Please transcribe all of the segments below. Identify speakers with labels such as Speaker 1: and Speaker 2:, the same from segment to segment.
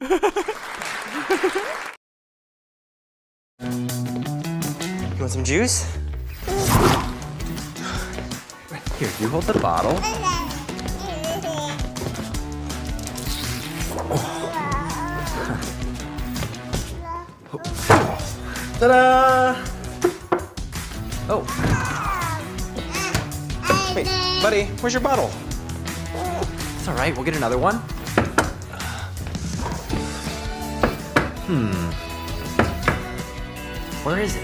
Speaker 1: You want some juice? Here, you hold the bottle. Ta-da! Oh. Wait, buddy, where's your bottle? It's all right, we'll get another one. Where is it?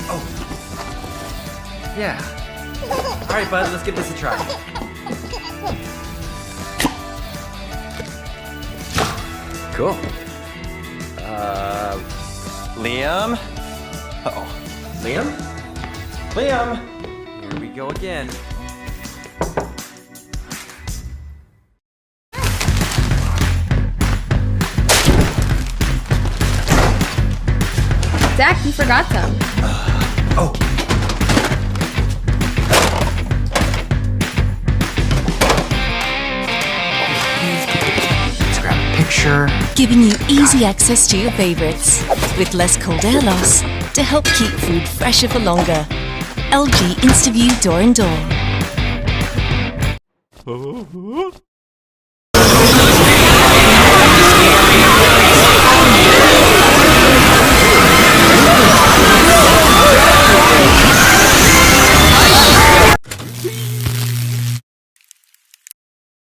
Speaker 1: Oh. Yeah. All right, bud, let's give this a try. Cool. Liam? Uh-oh. Liam? Liam! Here we go again.
Speaker 2: Zach, you forgot some.
Speaker 1: Oh. Let's grab a picture.
Speaker 3: Giving you easy access to your favorites with less cold air loss to help keep food fresher for longer. LG InstaView Door and Door.